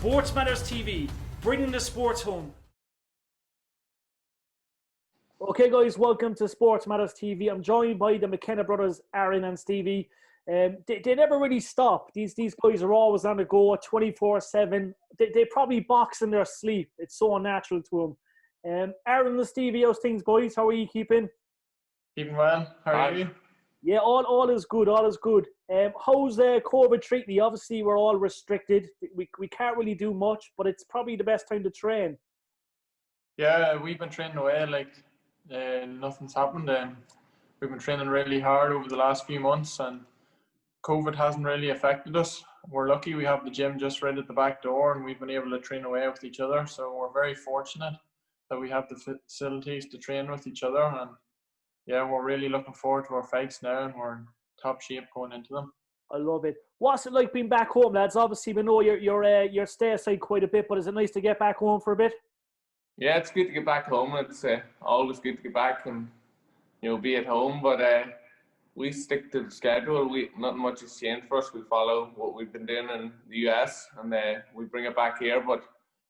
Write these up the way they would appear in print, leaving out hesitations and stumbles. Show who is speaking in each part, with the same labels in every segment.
Speaker 1: Sports Matters TV, bringing the sports home. Okay, guys, welcome to Sports Matters TV. I'm joined by the McKenna brothers, Aaron and Stevie. They never really stop. These guys are always on the go, 24/7. They probably box in their sleep. It's so unnatural to them. Aaron and Stevie, how's things, boys? How are you keeping?
Speaker 2: Keeping well. How are you?
Speaker 1: Yeah, all is good. All is good. How's COVID treating you? Obviously, we're all restricted. We can't really do much, but it's probably the best time to train.
Speaker 2: Yeah, we've been training away like nothing's happened. We've been training really hard over the last few months, and COVID hasn't really affected us. We're lucky we have the gym just right at the back door, and we've been able to train away with each other. So we're very fortunate that we have the facilities to train with each other. And yeah, we're really looking forward to our fights now, and we're in top shape going into them.
Speaker 1: I love it. What's it like being back home, lads? Obviously, we know you're stateside quite a bit, but is it nice to get back home for a bit?
Speaker 3: Yeah, it's good to get back home. It's always good to get back and be at home. But we stick to the schedule. Nothing much has changed for us. We follow what we've been doing in the US, and we bring it back here. But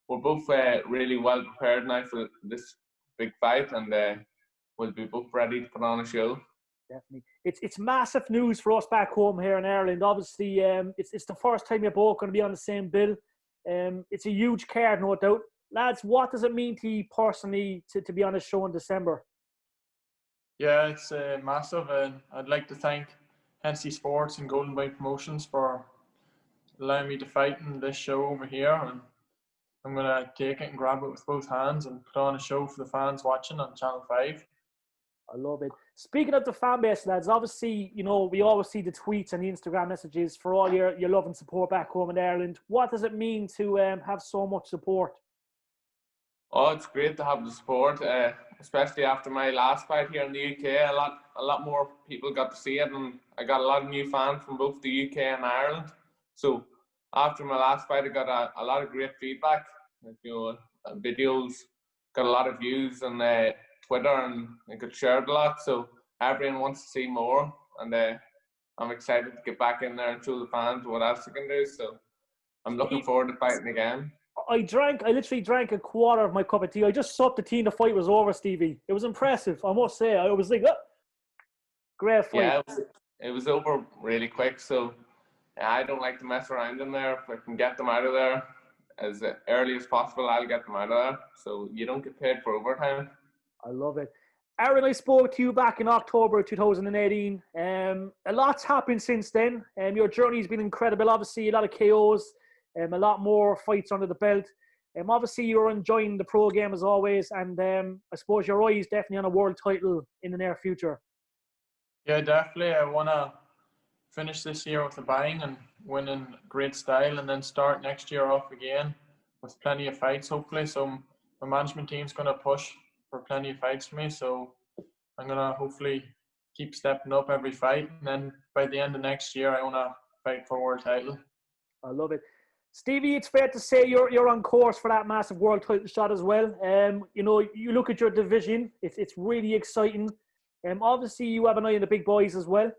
Speaker 3: we're both really well prepared now for this big fight, and we'll be both ready to put on a show.
Speaker 1: Definitely, it's massive news for us back home here in Ireland. Obviously, it's the first time you're both going to be on the same bill. It's a huge card, no doubt. Lads, what does it mean to you personally to be on a show in December?
Speaker 2: Yeah, it's massive, and I'd like to thank Hennessy Sports and Golden Boy Promotions for allowing me to fight in this show over here. And I'm going to take it and grab it with both hands and put on a show for the fans watching on Channel 5.
Speaker 1: I love it. Speaking of the fan base, lads, obviously, we always see the tweets and the Instagram messages for all your love and support back home in Ireland. What does it mean to have so much support?
Speaker 3: Oh, it's great to have the support, especially after my last fight here in the UK. A lot more people got to see it, and I got a lot of new fans from both the UK and Ireland. So after my last fight, I got a lot of great feedback. Videos got a lot of views on Twitter, and it got shared a lot. So everyone wants to see more, and I'm excited to get back in there and show the fans what else I can do. So I'm looking forward to fighting again.
Speaker 1: I literally drank a quarter of my cup of tea. I just supped the tea and the fight was over, Stevie. It was impressive, I must say. I was like, oh, great fight.
Speaker 3: Yeah, it was over really quick. So I don't like to mess around in there. If I can get them out of there as early as possible, I'll get them out of there. So you don't get paid for overtime.
Speaker 1: I love it. Aaron, I spoke to you back in October 2018. A lot's happened since then. Your journey's been incredible. Obviously, a lot of KOs. A lot more fights under the belt. Obviously, you're enjoying the pro game as always, and I suppose your eyes definitely on a world title in the near future.
Speaker 2: Yeah, definitely. I want to finish this year with a bang and win in great style, and then start next year off again with plenty of fights, hopefully. So my management team's going to push for plenty of fights for me. So I'm going to hopefully keep stepping up every fight, and then by the end of next year, I want to fight for a world title.
Speaker 1: I love it. Stevie, it's fair to say you're on course for that massive world title shot as well. You look at your division; it's really exciting. Obviously, you have an eye on the big boys as well.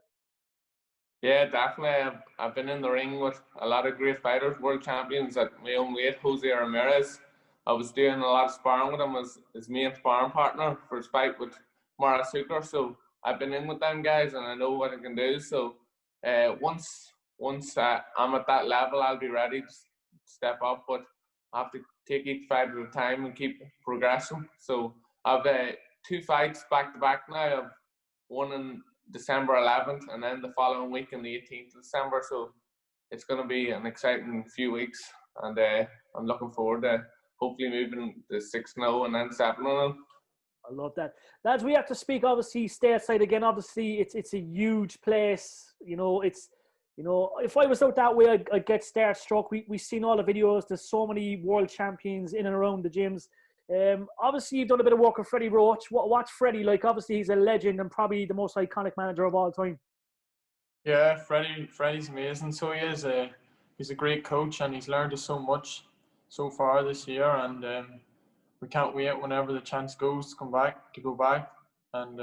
Speaker 3: Yeah, definitely. I've been in the ring with a lot of great fighters, world champions at my own weight. Jose Ramirez. I was doing a lot of sparring with him as his main sparring partner for his fight with Mara Suker. So I've been in with them guys, and I know what I can do. So once I'm at that level, I'll be ready to step up, but I have to take each fight at a time and keep progressing. So I've 2 fights back to back now. I've one in December 11th, and then the following week on the 18th of December. So it's going to be an exciting few weeks, and I'm looking forward to hopefully moving to 6-0 and then 7-0.
Speaker 1: I love that. Lads, we have to speak obviously stateside again. Obviously, it's a huge place. If I was out that way, I'd get starstruck. We've seen all the videos. There's so many world champions in and around the gyms. Obviously, you've done a bit of work with Freddie Roach. What's Freddie like? Obviously, he's a legend and probably the most iconic manager of all time.
Speaker 2: Yeah, Freddie's amazing. So he is. He's a great coach, and he's learned us so much so far this year. And we can't wait whenever the chance goes to go back. And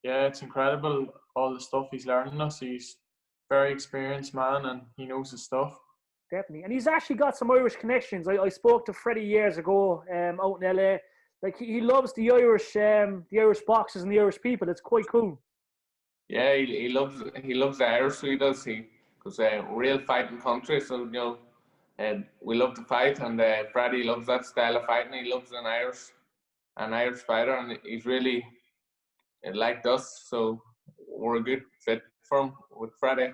Speaker 2: yeah, it's incredible all the stuff he's learning us. He's very experienced man, and he knows his stuff.
Speaker 1: Definitely. And he's actually got some Irish connections. I spoke to Freddie years ago out in LA. Like he loves the Irish boxers and the Irish people. It's quite cool.
Speaker 3: Yeah, he loves the Irish, so he does. Because real fighting country, so you know, and we love to fight, and Freddie loves that style of fighting. He loves an Irish fighter, and he's really liked us. So we're a good fit for him with Freddie.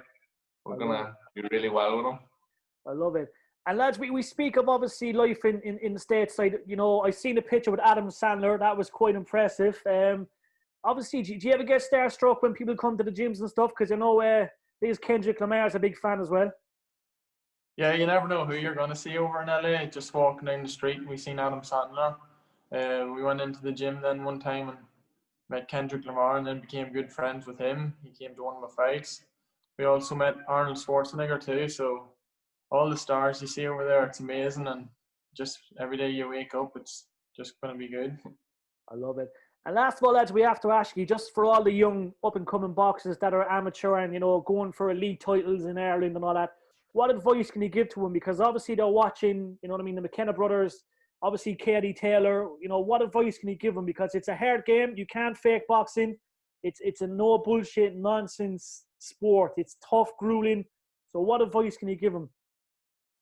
Speaker 3: We're gonna do really well with him.
Speaker 1: I love it. And lads, we speak of obviously life in the stateside. You know, I seen a picture with Adam Sandler. That was quite impressive. Obviously, do you ever get starstruck when people come to the gyms and stuff? Because I know these Kendrick Lamar's a big fan as well.
Speaker 2: Yeah, you never know who you're going to see over in LA. Just walking down the street, we seen Adam Sandler. We went into the gym then one time and met Kendrick Lamar, and then became good friends with him. He came to one of my fights. We also met Arnold Schwarzenegger too. So all the stars you see over there, it's amazing. And just every day you wake up, it's just going to be good.
Speaker 1: I love it. And last of all, lads, we have to ask you, just for all the young up-and-coming boxers that are amateur and, you know, going for elite titles in Ireland and all that, what advice can you give to them? Because obviously they're watching, you know what I mean, the McKenna brothers, obviously Katie Taylor. You know, what advice can you give them? Because it's a hard game. You can't fake boxing. It's a no bullshit, nonsense sport. It's tough, grueling. So what advice can you give them?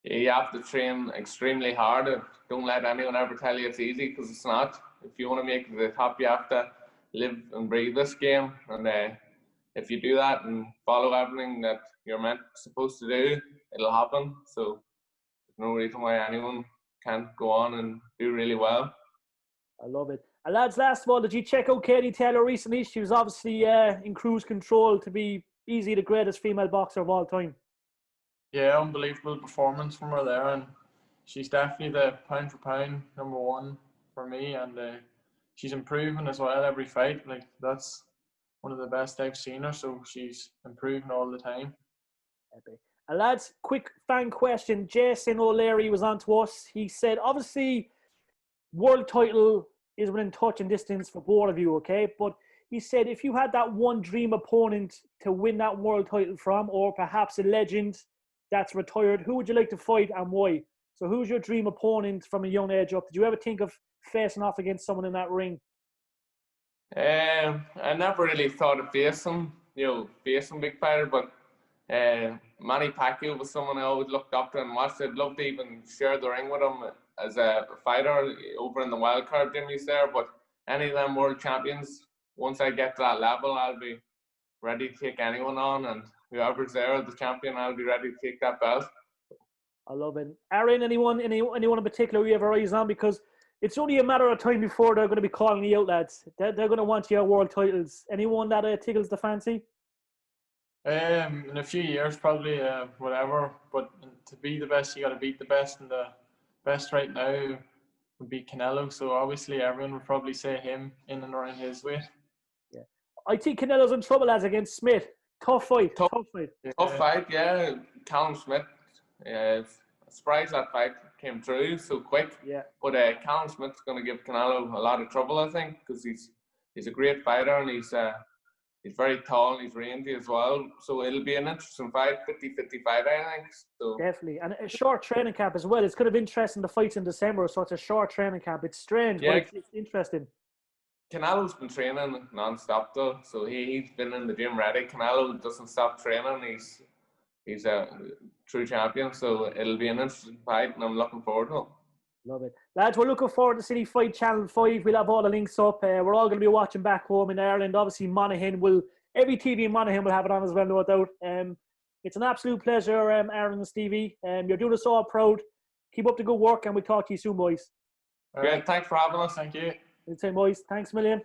Speaker 3: You have to train extremely hard. Don't let anyone ever tell you it's easy, because it's not. If you want to make it to the top, you have to live and breathe this game. And if you do that and follow everything that you're supposed to do, it'll happen. So there's no reason why anyone can't go on and do really well.
Speaker 1: I love it. And lads, last of all, did you check out Katie Taylor recently? She was obviously in cruise control to be easily the greatest female boxer of all time.
Speaker 2: Yeah, unbelievable performance from her there, and she's definitely the pound for pound #1 for me, and she's improving as well every fight. Like, that's one of the best I've seen her, so she's improving all the time.
Speaker 1: And lads, quick fan question. Jason O'Leary was on to us. He said, obviously, world title is within touch and distance for both of you, okay? But he said, if you had that one dream opponent to win that world title from, or perhaps a legend that's retired, who would you like to fight and why? So who's your dream opponent from a young age up? Did you ever think of facing off against someone in that ring?
Speaker 3: I never really thought of facing big fighter, but Manny Pacquiao was someone I always looked up to and watched. I'd love to even share the ring with him as a fighter over in the wildcard gym he's there. But any of them world champions, once I get to that level, I'll be ready to take anyone on, and whoever's there, the champion, I'll be ready to take that belt.
Speaker 1: I love it. Aaron, anyone in particular you have your eyes on? Because it's only a matter of time before they're going to be calling you out, lads. They're going to want your world titles. Anyone that tickles the fancy?
Speaker 2: In a few years, probably, whatever. But to be the best, you got to beat the best, and the best right now would be Canelos. So obviously, everyone would probably say him in and around his weight.
Speaker 1: Yeah, I think Canelo's in trouble, lads, against Smith. Tough fight.
Speaker 3: Tough fight, yeah. Callum Smith. Surprised that fight came through so quick.
Speaker 1: Yeah.
Speaker 3: But Callum Smith's going to give Canelo a lot of trouble, I think, because he's a great fighter, and he's very tall and he's rangy as well. So it'll be an interesting fight, 50-55, I think. So
Speaker 1: definitely, and a short training camp as well. It's kind of interesting. The fight's in December, so it's a short training camp. It's strange, but it's interesting.
Speaker 3: Canelo's been training non-stop though, so he's been in the gym ready. Canelo doesn't stop training. He's a true champion, so it'll be an interesting fight, and I'm looking forward to it.
Speaker 1: Love it. Lads, we're looking forward to City Fight Channel 5. We'll have all the links up. We're all going to be watching back home in Ireland. Obviously, every TV in Monaghan will have it on as well, no doubt. It's an absolute pleasure, Aaron and Stevie. You're doing us all proud. Keep up the good work, and we'll talk to you soon, boys.
Speaker 2: All right, thanks for having us. Thank you.
Speaker 1: Anytime, boys. Thanks a million.